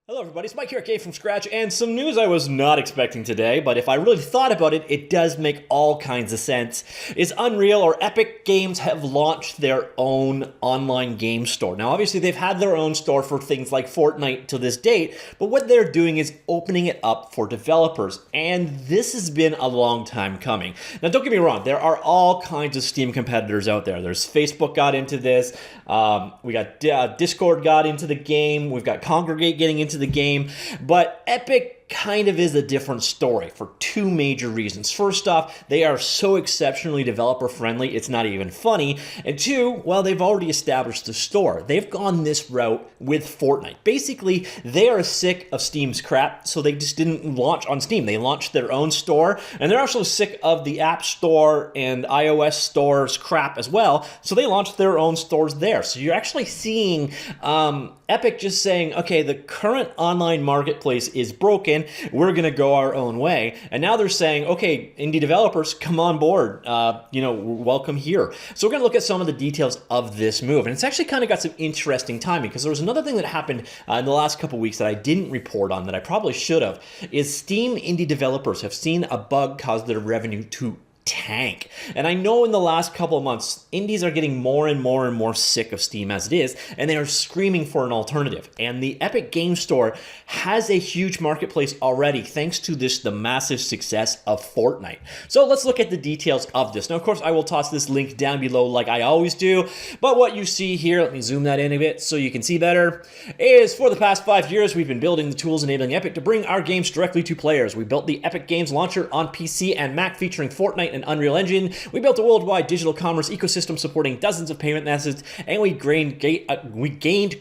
Hello everybody, it's Mike here at Game From Scratch, and some news I was not expecting today, but if I really thought about it, it does make all kinds of sense, is Unreal or Epic Games have launched their own online game store. Now obviously they've had their own store for things like Fortnite to this date, but what they're doing is opening it up for developers, and this has been a long time coming. Now don't get me wrong, there are all kinds of Steam competitors out there. There's Facebook got into this, we got Discord got into the game, we've got Congregate getting into the game, but Epic kind of is a different story for two major reasons. First off, they are so exceptionally developer friendly, it's not even funny. And two, well, they've already established the store. They've gone this route with Fortnite. Basically, they are sick of Steam's crap, so they just didn't launch on Steam. They launched their own store, and they're also sick of the App Store and iOS stores crap as well, so they launched their own stores there. So you're actually seeing Epic just saying, okay, the current online marketplace is broken, we're going to go our own way. And now they're saying, okay, indie developers, come on board, welcome here. So we're going to look at some of the details of this move. And it's actually kind of got some interesting timing, because there was another thing that happened in the last couple weeks that I didn't report on that I probably should have, is Steam indie developers have seen a bug cause their revenue to tank. And I know in the last couple of months, indies are getting more and more and more sick of Steam as it is, and they are screaming for an alternative. And the Epic Game Store has a huge marketplace already, thanks to the massive success of Fortnite. So let's look at the details of this. Now, of course, I will toss this link down below like I always do, but what you see here, let me zoom that in a bit so you can see better, is for the past 5 years, we've been building the tools enabling Epic to bring our games directly to players. We built the Epic Games Launcher on PC and Mac featuring Fortnite and Unreal Engine. We built a worldwide digital commerce ecosystem supporting dozens of payment methods, and we gained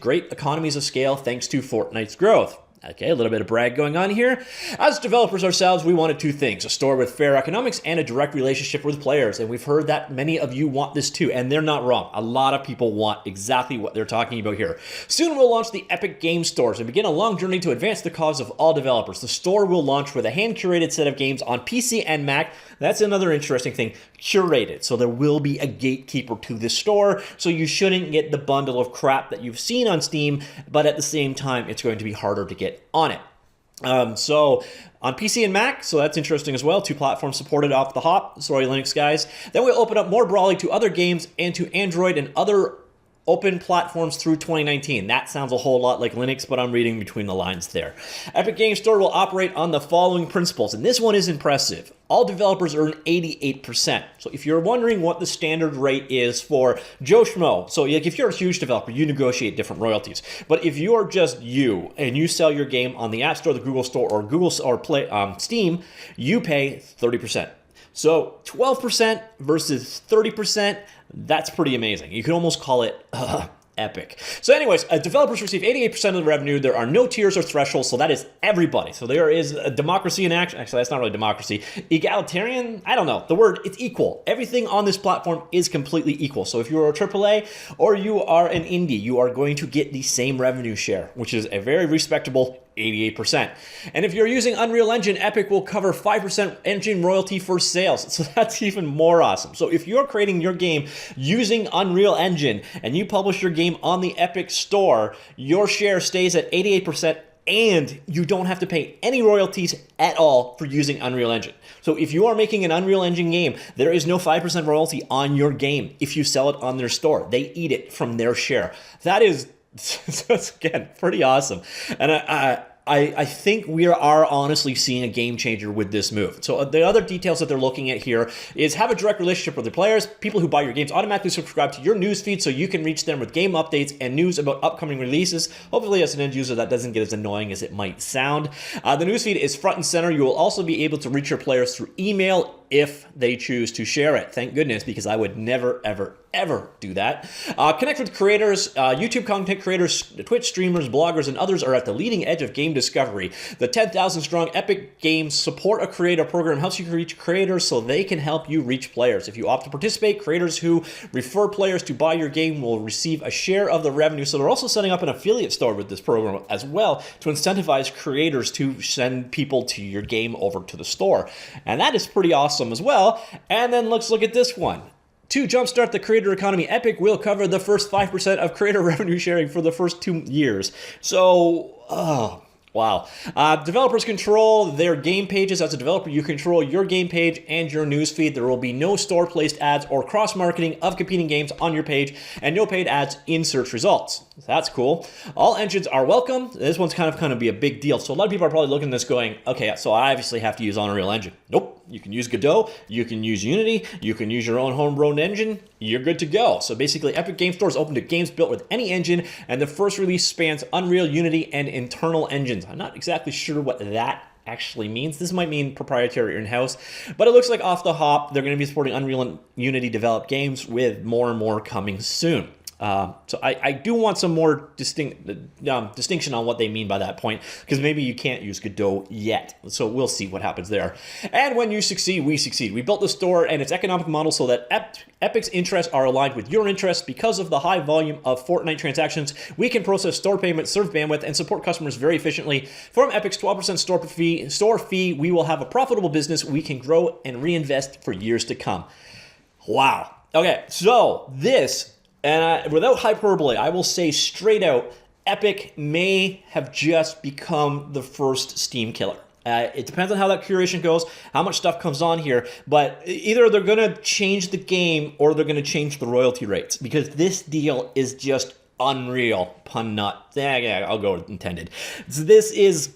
great economies of scale thanks to Fortnite's growth. Okay, a little bit of brag going on here. As developers ourselves, we wanted two things: a store with fair economics and a direct relationship with players. And we've heard that many of you want this too, and they're not wrong. A lot of people want exactly what they're talking about here. Soon we'll launch the Epic Game Stores and begin a long journey to advance the cause of all developers. The store will launch with a hand-curated set of games on PC and Mac. That's another interesting thing, curated. So there will be a gatekeeper to this store, so you shouldn't get the bundle of crap that you've seen on Steam, but at the same time, it's going to be harder to get on it. So on PC and Mac, so that's interesting as well. Two platforms supported off the hop. Sorry, Linux guys. Then we'll open up more broadly to other games and to Android and other open platforms through 2019. That sounds a whole lot like Linux, but I'm reading between the lines there. Epic Game Store will operate on the following principles, and this one is impressive. All developers earn 88%. So if you're wondering what the standard rate is for Joe Schmo, so like if you're a huge developer, you negotiate different royalties. But if you are just you and you sell your game on the App Store, the Google Store, or Steam, you pay 30%. So 12% versus 30%, that's pretty amazing. You can almost call it epic. So anyways, developers receive 88% of the revenue. There are no tiers or thresholds, so that is everybody. So there is a democracy in action. Actually, that's not really democracy. Egalitarian? I don't know. The word, it's equal. Everything on this platform is completely equal. So if you're a AAA or you are an indie, you are going to get the same revenue share, which is a very respectable 88%. And if you're using Unreal Engine, Epic will cover 5% engine royalty for sales. So that's even more awesome. So if you're creating your game using Unreal Engine and you publish your game on the Epic Store, your share stays at 88%, and you don't have to pay any royalties at all for using Unreal Engine. So if you are making an Unreal Engine game, there is no 5% royalty on your game if you sell it on their store. They eat it from their share. That is, again, pretty awesome. And I think we are honestly seeing a game changer with this move. So the other details that they're looking at here is have a direct relationship with the players. People who buy your games automatically subscribe to your news feed so you can reach them with game updates and news about upcoming releases. Hopefully as an end user that doesn't get as annoying as it might sound. The news feed is front and center. You will also be able to reach your players through email if they choose to share it. Thank goodness, because I would never, ever do that. Connect with creators, YouTube content creators, Twitch streamers, bloggers, and others are at the leading edge of game discovery. The 10,000 strong Epic Games Support a Creator program helps you reach creators so they can help you reach players. If you opt to participate, creators who refer players to buy your game will receive a share of the revenue. So they're also setting up an affiliate store with this program as well to incentivize creators to send people to your game over to the store. And that is pretty awesome as well. And then let's look at this one. To jumpstart the creator economy, Epic will cover the first 5% of creator revenue sharing for the first 2 years. So, Wow. Developers control their game pages. As a developer, you control your game page and your newsfeed. There will be no store-placed ads or cross-marketing of competing games on your page, and no paid ads in search results. That's cool. All engines are welcome. This one's kind of be a big deal. So a lot of people are probably looking at this going, okay, so I obviously have to use Unreal Engine. Nope. You can use Godot, you can use Unity, you can use your own homegrown engine, you're good to go. So basically, Epic Game Store is open to games built with any engine, and the first release spans Unreal, Unity, and internal engines. I'm not exactly sure what that actually means. This might mean proprietary or in-house, but it looks like off the hop, they're going to be supporting Unreal and Unity developed games with more and more coming soon. So I do want some more distinction on what they mean by that point, because maybe you can't use Godot yet. So we'll see what happens there. And when you succeed, we succeed. We built the store and its economic model so that Epic's interests are aligned with your interests. Because of the high volume of Fortnite transactions, we can process store payments, serve bandwidth, and support customers very efficiently. From Epic's 12% store fee, we will have a profitable business we can grow and reinvest for years to come. Wow. Okay, so this... And without hyperbole, I will say straight out, Epic may have just become the first Steam killer. It depends on how that curation goes, how much stuff comes on here, but either they're going to change the game or they're going to change the royalty rates, because this deal is just unreal. Pun not. Yeah, I'll go intended. So this is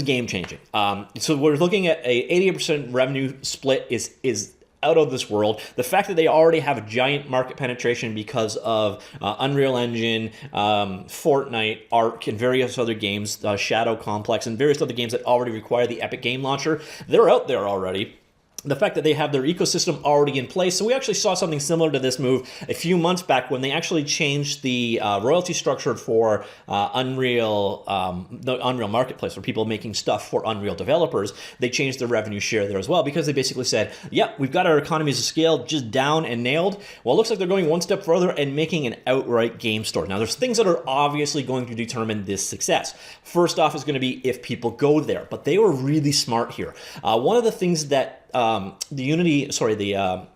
game changing. So we're looking at a 80% revenue split is out of this world. The fact that they already have a giant market penetration because of Unreal Engine, Fortnite, Ark, and various other games, Shadow Complex, and various other games that already require the Epic Game Launcher, they're out there already. The fact that they have their ecosystem already in place. So we actually saw something similar to this move a few months back when they actually changed the royalty structure for Unreal, the Unreal Marketplace, for people making stuff for Unreal developers. They changed the revenue share there as well, because they basically said, yeah, we've got our economies of scale just down and nailed. Well, it looks like they're going one step further and making an outright game store. Now, there's things that are obviously going to determine this success. First off is going to be if people go there, but they were really smart here. One of the things that the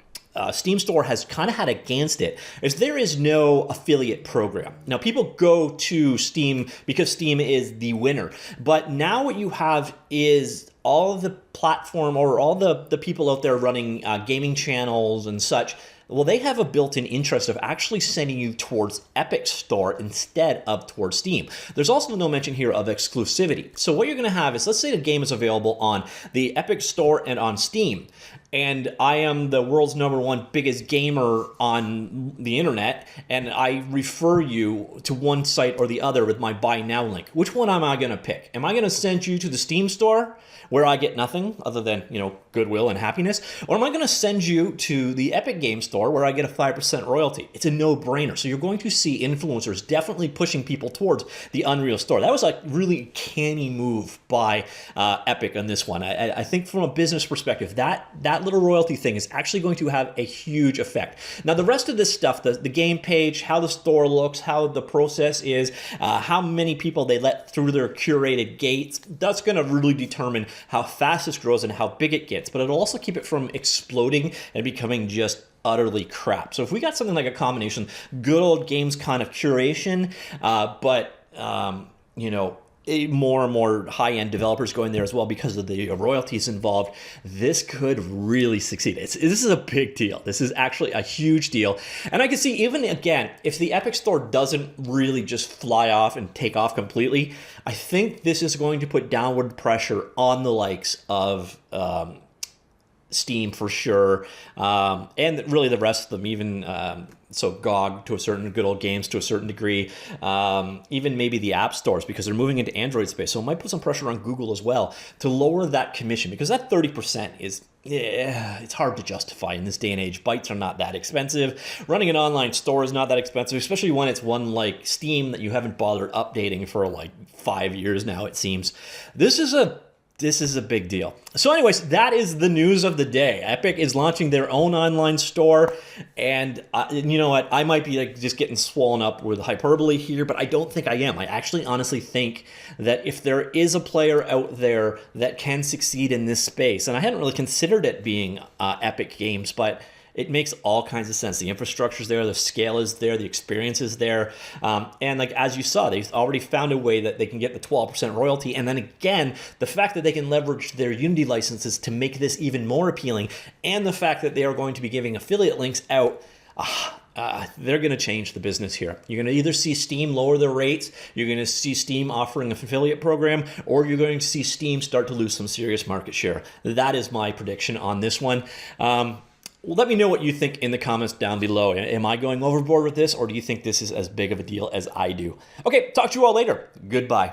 Steam Store has kind of had against it is there is no affiliate program. Now, people go to Steam because Steam is the winner, but now what you have is all of the platform or all the people out there running gaming channels and such. Well, they have a built-in interest of actually sending you towards Epic Store instead of towards Steam. There's also no mention here of exclusivity. So what you're going to have is, let's say the game is available on the Epic Store and on Steam, and I am the world's #1 biggest gamer on the internet, and I refer you to one site or the other with my Buy Now link. Which one am I going to pick? Am I going to send you to the Steam Store, where I get nothing other than, goodwill and happiness? Or am I going to send you to the Epic Game Store, where I get a 5% royalty? It's a no-brainer. So you're going to see influencers definitely pushing people towards the Unreal Store. That was a really canny move by Epic on this one. I think from a business perspective, that little royalty thing is actually going to have a huge effect. Now, the rest of this stuff, the game page, how the store looks, how the process is, how many people they let through their curated gates, that's going to really determine how fast this grows and how big it gets. But it'll also keep it from exploding and becoming just utterly crap. So if we got something like a combination, good old games kind of curation, but more and more high-end developers going there as well because of the royalties involved, this could really succeed. This is a big deal. This is actually a huge deal. And I can see, even again, if the Epic Store doesn't really just fly off and take off completely, I think this is going to put downward pressure on the likes of Steam for sure, and really the rest of them, even so GOG to a certain, good old games to a certain degree, even maybe the app stores, because they're moving into Android space. So it might put some pressure on Google as well to lower that commission, because that 30% is, it's hard to justify in this day and age. Bytes are not that expensive. Running an online store is not that expensive, especially when it's one like Steam that you haven't bothered updating for like 5 years now, it seems. This is a big deal. So anyways, that is the news of the day. Epic is launching their own online store, and you know what? I might be just getting swollen up with hyperbole here, but I don't think I am. I actually honestly think that if there is a player out there that can succeed in this space, and I hadn't really considered it being Epic Games, but it makes all kinds of sense. The infrastructure's there, the scale is there, the experience is there. And like as you saw, they've already found a way that they can get the 12% royalty. And then again, the fact that they can leverage their Unity licenses to make this even more appealing, and the fact that they are going to be giving affiliate links out, they're going to change the business here. You're going to either see Steam lower their rates, you're going to see Steam offering an affiliate program, or you're going to see Steam start to lose some serious market share. That is my prediction on this one. Let me know what you think in the comments down below. Am I going overboard with this, or do you think this is as big of a deal as I do? Okay, talk to you all later. Goodbye.